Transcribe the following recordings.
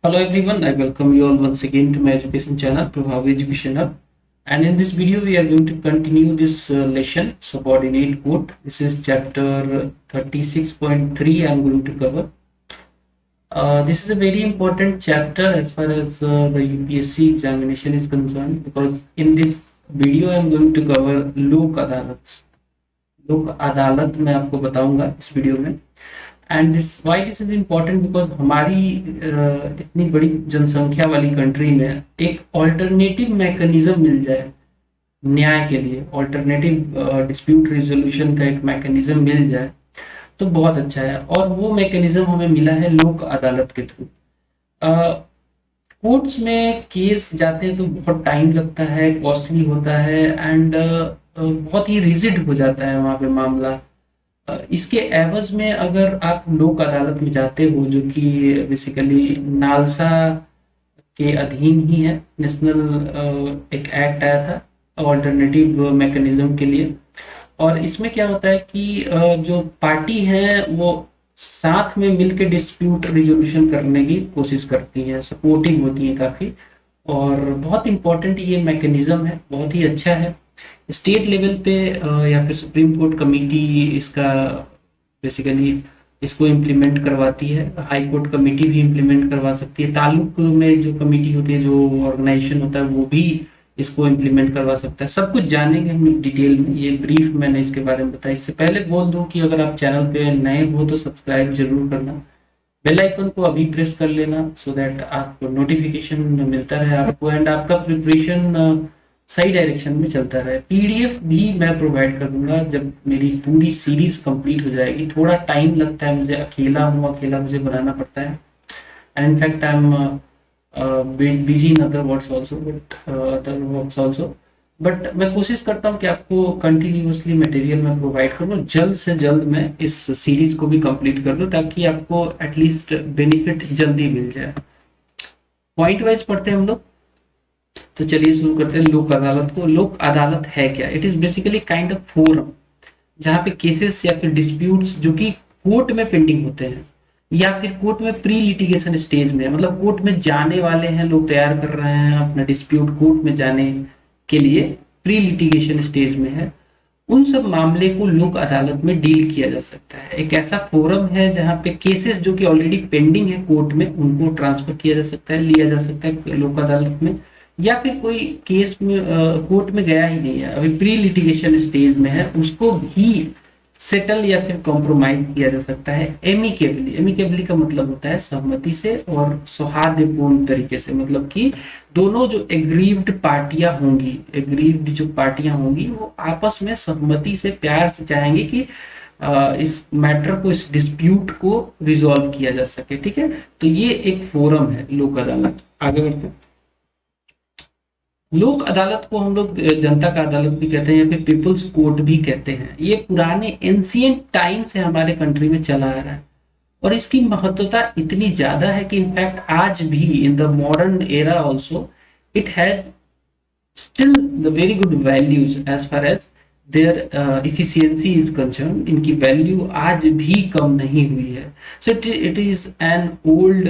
Hello everyone, I welcome you all once again to my education channel Prabhavi Education Hub. And in this video we are going to continue this lesson subordinate code. This is chapter 36.3 I am going to cover. This is a very important chapter as far as the UPSC examination is concerned, because in this video I am going to cover लोक अदालत. लोक अदालत मैं आपको बताऊंगा इस video में. And this why this is important because हमारी इतनी बड़ी जनसंख्या वाली कंट्री में एक ऑल्टरनेटिव मैकेनिज्म मिल जाए न्याय के लिए, ऑल्टरनेटिव डिस्प्यूट रिजोल्यूशन का एक मैकेनिज्म मिल जाए तो बहुत अच्छा है. और वो मैकेनिज्म हमें मिला है लोक अदालत के थ्रू. कोर्ट्स में केस जाते हैं तो बहुत टाइम लगता है, कॉस्टली होता है एंड बहुत ही रिजिड हो जाता है वहाँ पे मामला. इसके एवज में अगर आप लोक अदालत में जाते हो, जो कि बेसिकली नालसा के अधीन ही है, नेशनल एक एक्ट आया था ऑल्टरनेटिव मैकेनिज्म के लिए. और इसमें क्या होता है कि जो पार्टी है वो साथ में मिलकर डिस्प्यूट रिजोल्यूशन करने की कोशिश करती है, सपोर्टिव होती है काफी. और बहुत इंपॉर्टेंट ये मैकेनिज्म है, बहुत ही अच्छा है. स्टेट लेवल पे या फिर सुप्रीम कोर्ट कमेटी इसका बेसिकली इसको इम्प्लीमेंट करवाती है. हाई कोर्ट कमेटी भी इम्प्लीमेंट करवा सकती है. तालुक में जो कमेटी होती है, जो ऑर्गेनाइजेशन होता है, वो भी इसको इम्प्लीमेंट करवा सकता है. सब कुछ जानेंगे हम डिटेल में. ये ब्रीफ मैंने इसके बारे में बताया. इससे पहले बोल दूं कि अगर आप चैनल पे नए हो तो सब्सक्राइब जरूर करना, बेल आइकन को अभी प्रेस कर लेना सो दैट आपको नोटिफिकेशन मिलता रहे आपको, एंड आपका प्रिपरेशन सही डायरेक्शन में चलता रहे. पीडीएफ भी मैं प्रोवाइड कर दूंगा जब मेरी पूरी सीरीज कंप्लीट हो जाएगी. थोड़ा टाइम लगता है, मुझे अकेला मुझे बनाना पड़ता है. And in fact I am busy in other works also, but मैं कोशिश करता हूँ कि आपको कंटिन्यूअसली मटेरियल मैं प्रोवाइड करूँ. जल्द से जल्द मैं इस सीरीज को भी कंप्लीट कर दूँ ताकि आपको एटलीस्ट बेनिफिट जल्दी मिल जाए. पॉइंट वाइज पढ़ते हैं हम लोग. तो चलिए शुरू करते हैं लोक अदालत को. लोक अदालत है क्या? It is basically kind of forum जहाँ पे केसेस या फिर डिस्प्यूट्स जो कि कोर्ट में पेंडिंग होते हैं या फिर कोर्ट में प्री लिटिगेशन स्टेज में, मतलब कोर्ट में जाने वाले हैं, लोग तैयार कर रहे हैं अपना डिस्प्यूट कोर्ट में जाने के लिए, प्री लिटिगेशन स्टेज में है, उन सब मामले को लोक अदालत में डील किया जा सकता है. एक ऐसा फोरम है जहाँ पे केसेस जो कि ऑलरेडी पेंडिंग है कोर्ट में, उनको ट्रांसफर किया जा सकता है, लिया जा सकता है लोक अदालत में. या फिर कोई केस में कोर्ट में गया ही नहीं है, अभी प्री लिटिगेशन स्टेज में है, उसको भी सेटल या फिर कॉम्प्रोमाइज किया जा सकता है एमिकेबली. एमिकेबली का मतलब होता है सहमति से और सौहार्दपूर्ण तरीके से, मतलब कि दोनों जो एग्रीव्ड पार्टियां होंगी, एग्रीव्ड जो पार्टियां होंगी वो आपस में सहमति से प्यार से चाहेंगे कि इस मैटर को, इस डिस्प्यूट को रिजॉल्व किया जा सके. ठीक है, तो ये एक फोरम है लोक अदालत. आगे बढ़ते हैं. लोक अदालत को हम लोग जनता का अदालत भी कहते हैं या फिर पीपल्स कोर्ट भी कहते हैं. ये पुराने एंशिएंट टाइम से हमारे कंट्री में चला आ रहा है और इसकी महत्वता इतनी ज्यादा है कि इनफैक्ट आज भी in the modern era also it has still the very good values as far as their efficiency is concern. इनकी वैल्यू आज भी कम नहीं हुई है. So it is an old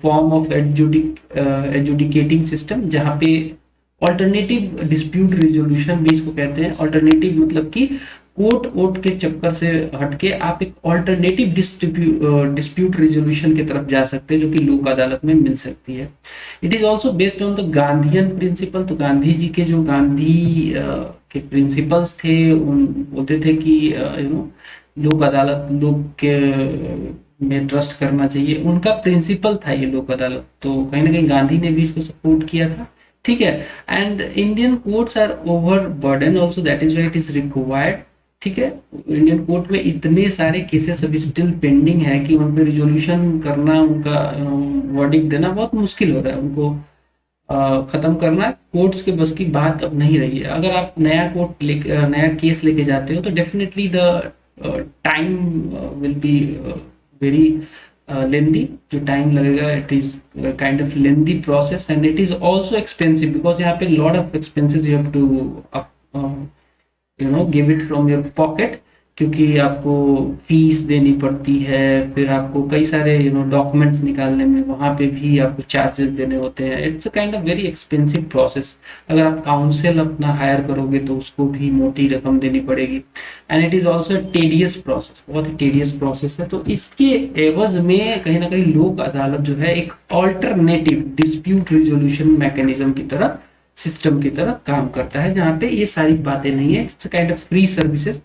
form of adjudicating system जहाँ पे ऑल्टरनेटिव डिस्प्यूट रिजोल्यूशन भी इसको कहते हैं. ऑल्टरनेटिव मतलब कि कोर्ट वोट के चक्कर से हटके आप एक ऑल्टरनेटिव डिस्प्यूट रिजोल्यूशन की तरफ जा सकते हैं जो कि लोक अदालत में मिल सकती है. It is also based on the Gandhian principle. तो गांधी जी के जो गांधी के प्रिंसिपल्स थे, बोलते थे कि लोक अदालत लोग के में ट्रस्ट करना चाहिए, उनका प्रिंसिपल था ये लोक अदालत. तो कहीं ना कहीं गांधी ने भी इसको सपोर्ट किया था. ठीक है, and Indian courts are over burden also, that is why it is required. ठीक है, इंडियन कोर्ट में इतने सारे केसेस अभी स्टिल पेंडिंग है कि उन पर रिजोल्यूशन करना, उनका वर्डिक्ट देना बहुत मुश्किल हो रहा है. उनको खत्म करना कोर्ट्स के बस की बात अब नहीं रही है. अगर आप नया केस लेके जाते हो तो definitely the time will be very lengthy. जो टाइम लगेगा it is kind of lengthy process and it is also expensive because यहाँ पे lot of expenses you have to give it from your pocket क्योंकि आपको फीस देनी पड़ती है, फिर आपको कई सारे डॉक्यूमेंट्स निकालने में वहाँ पे भी आपको चार्जेस देने होते हैं। It's a kind of very expensive process. अगर आप काउंसिल अपना हायर करोगे तो उसको भी मोटी रकम देनी पड़ेगी, and it is also tedious process, बहुत ही टेडियस प्रोसेस है। तो इसके एवज में कहीं ना कहीं लोक अदालत जो है एक ऑल्टरनेटिव डिस्प्यूट रिजोल्यूशन मैकेनिज्म की तरह, सिस्टम की तरह काम करता है, जहाँ पे ये सारी बातें नहीं है। It's kind of free services,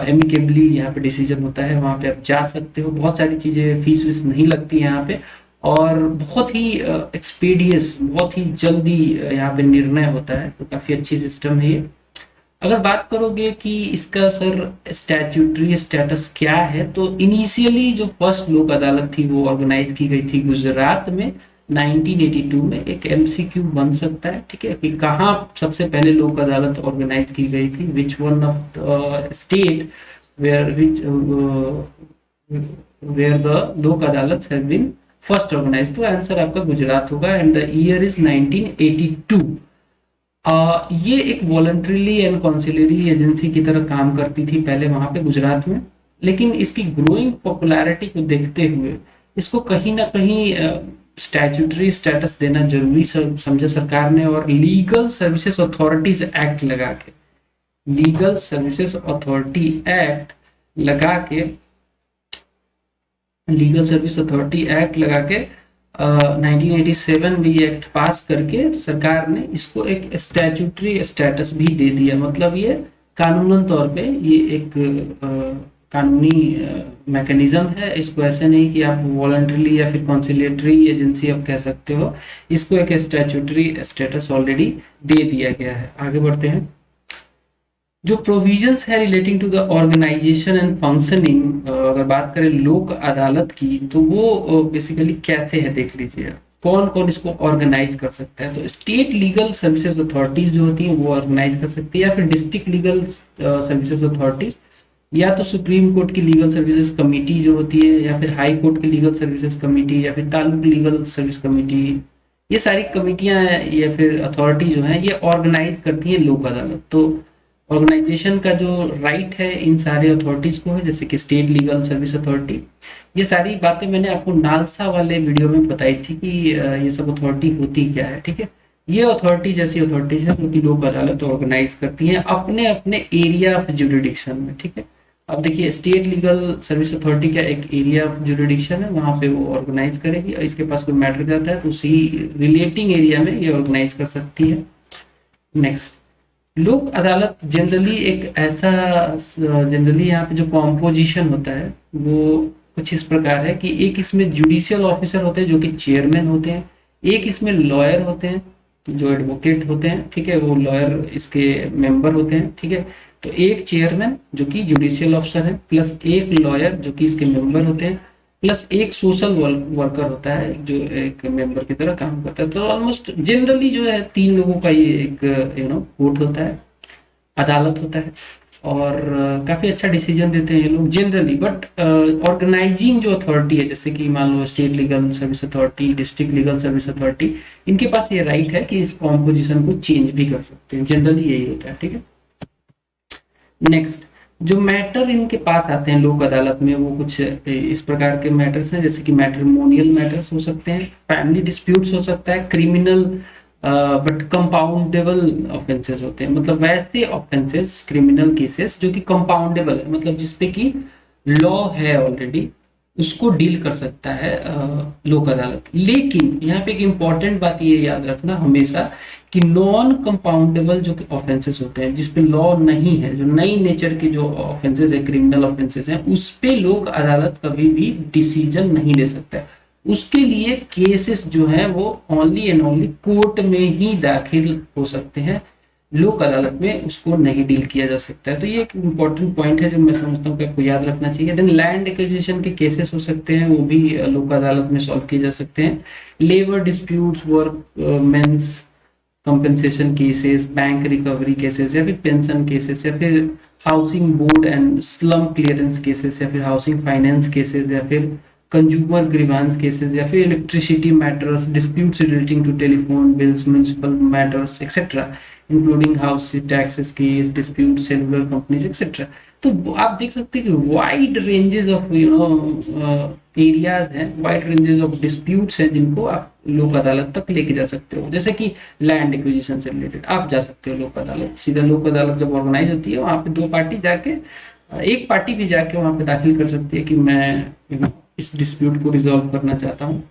amicably यहाँ पे डिसीजन होता है, वहाँ पे आप जा सकते हो, बहुत सारी चीजें, फीस वीस नहीं लगती है यहाँ पे, और बहुत ही एक्सपीडियस, बहुत ही जल्दी यहाँ पे निर्णय होता है। तो काफी अच्छी सिस्टम है ये। अगर बात करोगे कि इसका सर स्टैट्यूटरी स्टेटस क्या है, तो इनिशियली जो फर्स्ट लोक अदालत थी वो ऑर्गेनाइज की गई थी गुजरात में 1982 में। एक एमसीक्यू बन सकता है, ठीक है, कि कहाँ सबसे पहले लोक अदालत ऑर्गेनाइज की गई थी, which one of state where where the Lok Adalat have been first organize. तो आंसर आपका गुजरात होगा, एंड द ईयर इज 1982। ये एक वॉलंटरीली एंड कॉन्सिलरी एजेंसी की तरह काम करती थी पहले वहां पे गुजरात में, लेकिन इसकी ग्रोइंग पॉपुलैरिटी को देखते हुए इसको कहीं ना कहीं स्टैट्यूटरी स्टेटस देना जरूरी समझा सरकार ने, और लीगल सर्विसेज अथॉरिटीज एक्ट लगा के, लीगल सर्विसेज अथॉरिटी एक्ट लगा के, लीगल सर्विस अथॉरिटी एक्ट लगा के 1987 में ये एक्ट पास करके सरकार ने इसको एक स्टैट्यूटरी स्टेटस भी दे दिया। मतलब ये कानूनन तौर पे ये एक कानूनी मैकेनिज्म है। इसको ऐसे नहीं कि आप वॉलंटरीली या फिर कॉन्सिलेटरी एजेंसी आप कह सकते हो, इसको एक स्टैट्यूटरी स्टेटस ऑलरेडी दे दिया गया है। आगे बढ़ते हैं। जो प्रोविजंस है relating to the organization and functioning, अगर बात करें लोक अदालत की, तो वो बेसिकली कैसे है देख लीजिए। कौन कौन इसको ऑर्गेनाइज कर सकता है, तो स्टेट लीगल सर्विसेज अथॉरिटीज जो होती हैं वो ऑर्गेनाइज कर सकती है, या फिर डिस्ट्रिक्ट लीगल सर्विसेज अथॉरिटी, या तो सुप्रीम कोर्ट की लीगल सर्विसेज कमेटी जो होती है, या फिर हाई कोर्ट की लीगल सर्विसेज कमेटी, या फिर तालुक लीगल सर्विस कमेटी। ये सारी कमेटियां या फिर अथॉरिटी जो है ये ऑर्गेनाइज करती है लोक अदालत। तो ऑर्गेनाइजेशन का जो राइट है इन सारे अथॉरिटीज को है, जैसे कि स्टेट लीगल सर्विस अथॉरिटी। ये सारी बातें मैंने आपको नालसा वाले वीडियो में बताई थी कि ये सब अथॉरिटी होती क्या है, ठीक है। ये अथॉरिटी जैसी अथॉरिटीज है जो कि लोक अदालत ऑर्गेनाइज करती हैं अपने अपने एरिया ऑफ जुरिडिक्शन में, ठीक है। अब देखिए, स्टेट लीगल सर्विस अथॉरिटी का एक एरिया ऑफ जुरिडिक्शन है, वहां पे वो ऑर्गेनाइज करेगी, और इसके पास कोई मैटर जाता है तो उसी रिलेटिंग एरिया में ये ऑर्गेनाइज कर सकती है। नेक्स्ट, लोक अदालत जनरली एक ऐसा, जनरली यहाँ पे जो कॉम्पोजिशन होता है वो कुछ इस प्रकार है कि एक इसमें जुडिशियल ऑफिसर होते हैं जो कि चेयरमैन होते हैं, एक इसमें लॉयर होते हैं जो एडवोकेट होते हैं, ठीक है, वो लॉयर इसके मेंबर होते हैं, ठीक है। तो एक चेयरमैन जो कि जुडिशियल ऑफिसर है, प्लस एक लॉयर जो कि इसके मेंबर होते हैं, प्लस एक सोशल वर्कर होता है जो एक मेंबर की तरह काम करता है। तो ऑलमोस्ट जनरली जो है 3 लोगों का ये एक कोर्ट होता है, अदालत होता है, और काफी अच्छा डिसीजन देते हैं ये लोग जनरली। बट ऑर्गेनाइजिंग जो अथॉरिटी है, जैसे कि मान लो state legal service authority, district legal service authority, इनके पास ये राइट है कि इस कॉम्पोजिशन को चेंज भी कर सकते हैं, जनरली यही होता है, ठीक है। नेक्स्ट, जो मैटर इनके पास आते हैं लोक अदालत में वो कुछ इस प्रकार के मैटर्स हैं, जैसे कि मैट्रिमोनियल मैटर्स हो सकते हैं, फैमिली डिस्प्यूट्स हो सकता है, क्रिमिनल बट कंपाउंडेबल ऑफेंसेस होते हैं। मतलब वैसे ऑफेंसेस, क्रिमिनल केसेस जो कि कंपाउंडेबल है, मतलब जिसपे की लॉ है ऑलरेडी, उसको डील कर सकता है लोक अदालत। लेकिन यहाँ पे एक इंपॉर्टेंट बात ये याद रखना हमेशा कि नॉन कंपाउंडेबल जो ऑफेंसेस होते हैं, जिसपे लॉ नहीं है, जो नई नेचर के जो ऑफेंसेस है, क्रिमिनल ऑफेंसेस हैं, उस पे लोक अदालत कभी भी डिसीजन नहीं ले सकता है। उसके लिए केसेस जो है वो ओनली एंड ओनली कोर्ट में ही दाखिल हो सकते हैं, लोक अदालत में उसको नहीं डील किया जा सकता है। तो ये एक इम्पोर्टेंट पॉइंट है जो मैं समझता हूँ कि आपको याद रखना चाहिए। देन लैंड एक्विजिशन के केसेस हो सकते हैं, वो भी लोक अदालत में सॉल्व किए जा सकते हैं। Labour disputes, work men's compensation cases, bank recovery cases, या फिर पेंशन केसेस, या फिर housing board and slum clearance cases, या फिर हाउसिंग फाइनेंस केसेस, या फिर कंज्यूमर ग्रीवांस केसेस, या फिर electricity matters, disputes relating to telephone bills, municipal matters etcetera, including house taxes case, dispute cellular companies etcetera. तो आप देख सकते हैं कि वाइड रेंजेस ऑफ एरियाज हैं, वाइड रेंजेस ऑफ डिस्प्यूट्स हैं जिनको आप लोक अदालत तक लेके जा सकते हो। जैसे कि लैंड एक्विजिशन से रिलेटेड आप जा सकते हो लोक अदालत, सीधा लोक अदालत जब ऑर्गेनाइज होती है वहां पे दो पार्टी जाके, एक पार्टी भी जाके वहां पे दाखिल कर सकती है कि मैं इस डिस्प्यूट को रिजॉल्व करना चाहता हूँ।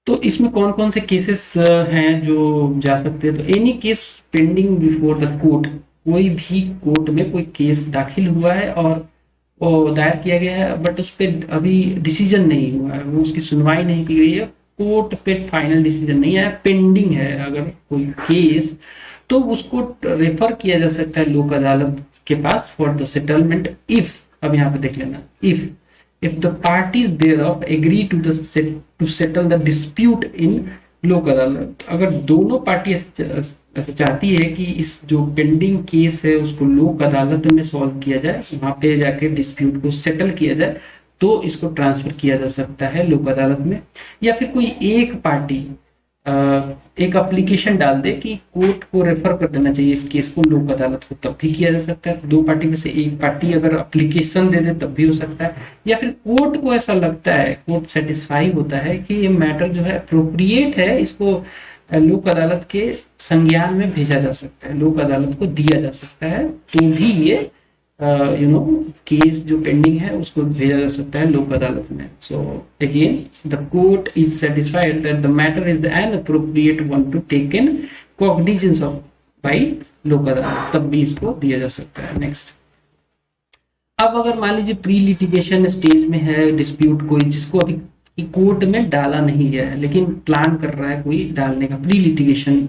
तो इसमें कौन कौन से केसेस हैं जो जा सकते हैं, तो any case pending before the court, कोई भी कोर्ट में कोई केस दाखिल हुआ है और वो दायर किया गया है बट उस पर अभी डिसीजन नहीं हुआ है, वो उसकी सुनवाई नहीं की गई है, कोर्ट पे फाइनल डिसीजन नहीं आया, पेंडिंग है अगर कोई केस, तो उसको रेफर किया जा सकता है लोक अदालत के पास फॉर द सेटलमेंट इफ, अब यहाँ पे देख लेना, if the parties thereof agree to settle the dispute in लोक अदालत, अगर दोनों पार्टी ऐसा चाहती है कि इस जो पेंडिंग केस है उसको लोक अदालत में सॉल्व किया जाए, वहां पे जाके डिस्प्यूट को सेटल किया जाए, तो इसको ट्रांसफर किया जा सकता है लोक अदालत में। या फिर कोई एक पार्टी एक एप्लीकेशन डाल दे कि कोर्ट को रेफर कर देना चाहिए इस केस को लोक अदालत को, तब भी किया जा सकता है। दो पार्टी में से एक पार्टी अगर एप्लीकेशन दे दे तब भी हो सकता है। या फिर कोर्ट को ऐसा लगता है, कोर्ट सेटिस्फाई होता है कि ये मैटर जो है अप्रोप्रिएट है, इसको लोक अदालत के संज्ञान में भेजा जा सकता है, लोक अदालत को दिया जा सकता है, तो भी ये केस जो पेंडिंग है उसको भेजा जा सकता है लोक अदालत में। So again the court is satisfied that the matter is an appropriate one to taken cognizance of by Lok Adalat, तब भी इसको दिया जा सकता है। नेक्स्ट, अब अगर मान लीजिए प्री लिटिगेशन स्टेज में है डिस्प्यूट कोई, जिसको अभी कोर्ट में डाला नहीं गया है लेकिन प्लान कर रहा है कोई डालने का, प्री लिटिगेशन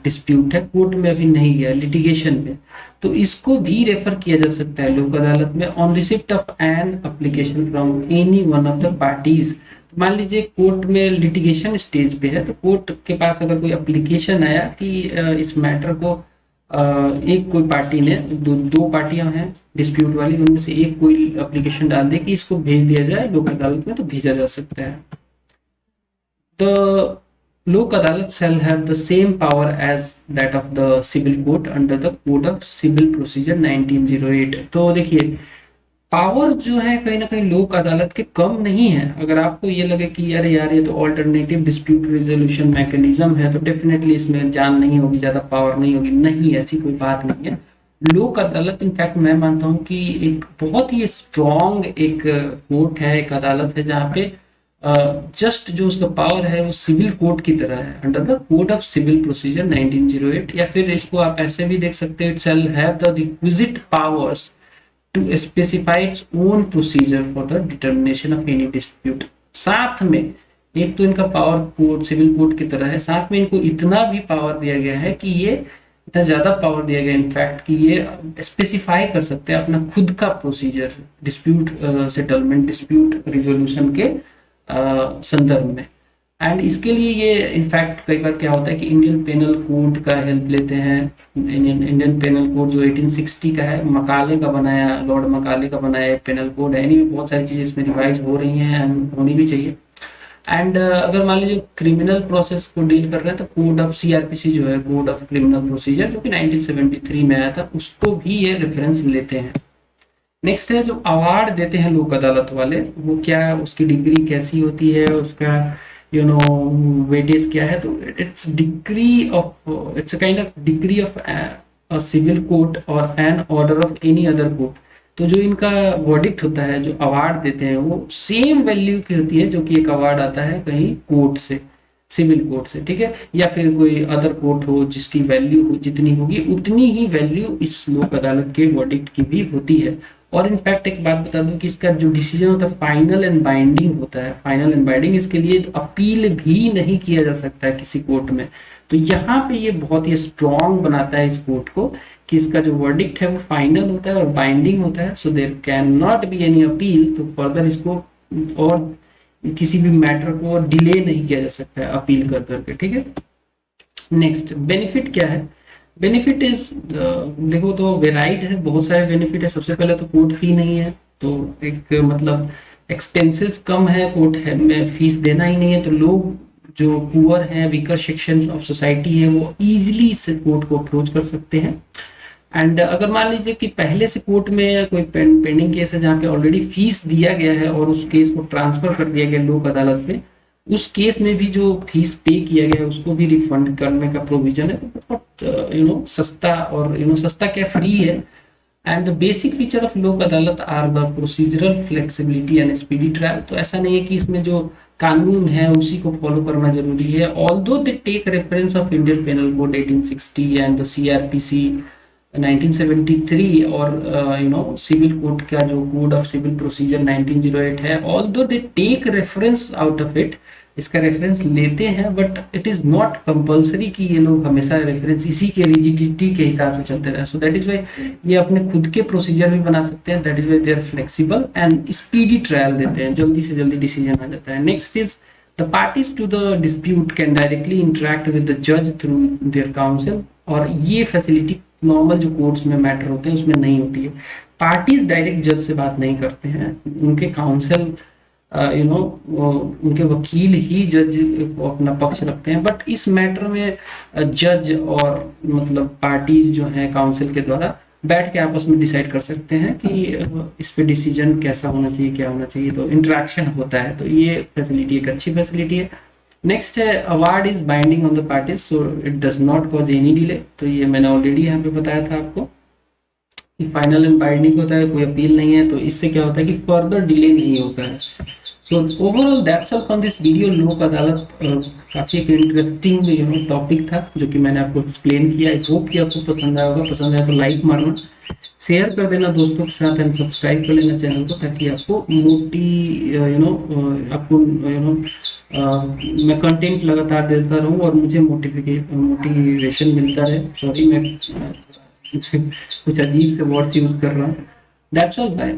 डिस्प्यूट है, कोर्ट में अभी नहीं गया, लिटिगेशन में, तो इसको भी रेफर किया जा सकता है लोक अदालत में on receipt of an application from any one of the parties. मान लीजिए कोर्ट में लिटिगेशन स्टेज पे है, तो कोर्ट के पास अगर कोई एप्लीकेशन आया कि इस मैटर को एक कोई पार्टी ने, दो पार्टियां हैं डिस्प्यूट वाली, उनमें से एक कोई एप्लीकेशन डाल दे कि इसको भेज दिया जाए लोक अदालत में, तो भेजा जा सकता है। द लोक अदालत shall have the same power as that of the civil court under the Code of Civil Procedure 1908। तो देखिए पावर जो है कहीं ना कहीं लोक अदालत के कम नहीं है। अगर आपको ये लगे कि अरे यार ये तो ऑल्टरनेटिव डिस्प्यूट रेजोल्यूशन मैकेनिज्म है तो डेफिनेटली इसमें जान नहीं होगी, ज्यादा पावर नहीं होगी, नहीं, ऐसी कोई बात नहीं है। लोक अदालत इनफैक्ट मैं मानता हूँ कि एक बहुत ही स्ट्रॉन्ग एक कोर्ट है, एक अदालत है जहाँ पे जस्ट जो उसका पावर है वो सिविल कोर्ट की तरह है, under the code of civil procedure 1908। या फिर इसको आप ऐसे भी देख सकते हो, it shall have the requisite powers to specify its own procedure for the determination of any dispute. साथ में एक तो इनका पावर कोर्ट सिविल कोर्ट की तरह है, साथ में इनको इतना भी पावर दिया गया है कि ये इतना ज्यादा पावर दिया गया इनफैक्ट कि ये स्पेसिफाई कर सकते हैं अपना खुद का procedure dispute settlement, dispute resolution के संदर्भ में। एंड इसके लिए ये इनफैक्ट कई बार क्या होता है कि इंडियन पेनल कोड का हेल्प लेते हैं। इंडियन पेनल कोड जो 1860 का है, मकाले का बनाया, लॉर्ड मकाले का बनाया पेनल कोड है। यानी बहुत सारी चीजें इसमें रिवाइज हो रही हैं, होनी भी चाहिए। एंड अगर मान लीजिए क्रिमिनल प्रोसेस को डील कर रहे हैं तो कोड ऑफ सीआरपीसी जो है, कोड ऑफ क्रिमिनल प्रोसीजर, जो कि 1973 में आया था, उसको भी ये रेफरेंस लेते हैं। नेक्स्ट है जो अवार्ड देते हैं लोक अदालत वाले, वो क्या है, उसकी डिग्री कैसी होती है, उसका वेटेज क्या है, तो it's degree of, it's a kind of degree of a civil court और an order of any other court. तो जो इनका वर्डिक्ट होता है, जो अवार्ड देते हैं, वो सेम वैल्यू की होती है जो कि एक अवार्ड आता है कहीं कोर्ट से, सिविल कोर्ट से, ठीक है, या फिर कोई अदर कोर्ट हो जिसकी वैल्यू जितनी होगी उतनी ही वैल्यू इस लोक अदालत के वर्डिक्ट की भी होती है। और इनफैक्ट एक बात बता दूं कि इसका जो डिसीजन होता है फाइनल एंड बाइंडिंग होता है। फाइनल एंड बाइंडिंग, इसके लिए अपील भी नहीं किया जा सकता है किसी कोर्ट में। तो यहाँ पे ये बहुत ही स्ट्रॉन्ग बनाता है इस कोर्ट को कि इसका जो वर्डिक्ट है वो फाइनल होता है और बाइंडिंग होता है। So there can not be any appeal. तो फर्दर इसको और किसी भी मैटर को डिले नहीं किया जा सकता है अपील कर करके, ठीक है। नेक्स्ट, बेनिफिट क्या है। बेनिफिट इज देखो तो वेराइड है, बहुत सारे बेनिफिट है। सबसे पहले तो कोर्ट फी नहीं है, तो एक मतलब एक्सपेंसेस कम है, कोर्ट है में फीस देना ही नहीं है, तो लोग जो पुअर हैं, वीकर सेक्शन ऑफ सोसाइटी है, वो इजीली इस कोर्ट को अप्रोच कर सकते हैं। एंड अगर मान लीजिए कि पहले से कोर्ट में कोई पेंडिंग केस है जहाँ पे ऑलरेडी फीस दिया गया है और उस केस को ट्रांसफर कर दिया गया लोक अदालत में, उस केस में भी जो फीस पे किया गया है उसको भी रिफंड करने का प्रोविजन है। तो बहुत सस्ता, और सस्ता क्या, फ्री है। And the basic feature of Lok Adalat are the procedural flexibility and speedy trial. तो ऐसा नहीं है कि इसमें जो कानून है उसी को फॉलो करना जरूरी है। Although they take reference of Indian penal code 1860 and the CrPC 1973 और सिविल कोड का जो कोड ऑफ सिविल प्रोसीजर 1908 है, although they take reference out of it, इसका रेफरेंस लेते हैं, but it is not compulsory कि ये लोग हमेशा रेफरेंस इसी के रिजिडिटी के हिसाब से चलते रहे। सो दैट इज वाई ये अपने खुद के प्रोसीजर भी बना सकते हैं। That is why they are flexible and speedy trial देते हैं, जल्दी से जल्दी डिसीजन आ जाता है। Next is the parties to the dispute can directly interact with the जज थ्रू देयर काउंसिल। और ये फैसिलिटी नॉर्मल जो कोर्ट्स में मैटर होते हैं उसमें नहीं होती है। पार्टीज डायरेक्ट जज से बात नहीं करते हैं, उनके काउंसिल उनके वकील ही जज को अपना पक्ष रखते हैं। बट इस मैटर में जज और मतलब पार्टी जो है काउंसिल के द्वारा बैठ के आपस में डिसाइड कर सकते हैं कि इस पे डिसीजन कैसा होना चाहिए, क्या होना चाहिए। तो इंटरेक्शन होता है, तो ये फैसिलिटी एक अच्छी फैसिलिटी है। नेक्स्ट है award is binding on the parties so it does not cause any delay. तो ये मैंने ऑलरेडी यहाँ पे बताया था आपको कि फाइनल एंड बाइंडिंग होता है, कोई अपील नहीं है, तो इससे क्या होता है कि फर्दर डिले नहीं होता है। So overall that's all from this video. लोक अदालत काफी एक इंटरेस्टिंग टॉपिक था जो कि मैंने आपको एक्सप्लेन किया। आई होप कि आपको पसंद आया होगा। पसंद आया तो लाइक मारना, शेयर कर देना दोस्तों के साथ एंड सब्सक्राइब कर लेना चैनल को, ताकि आपको मैं कंटेंट लगातार देता रहूं और मुझे मोटिवेशन मिलता रहे। सॉरी मैं कुछ अजीब से वर्ड्स यूज कर रहा हूँ। That's all, bye.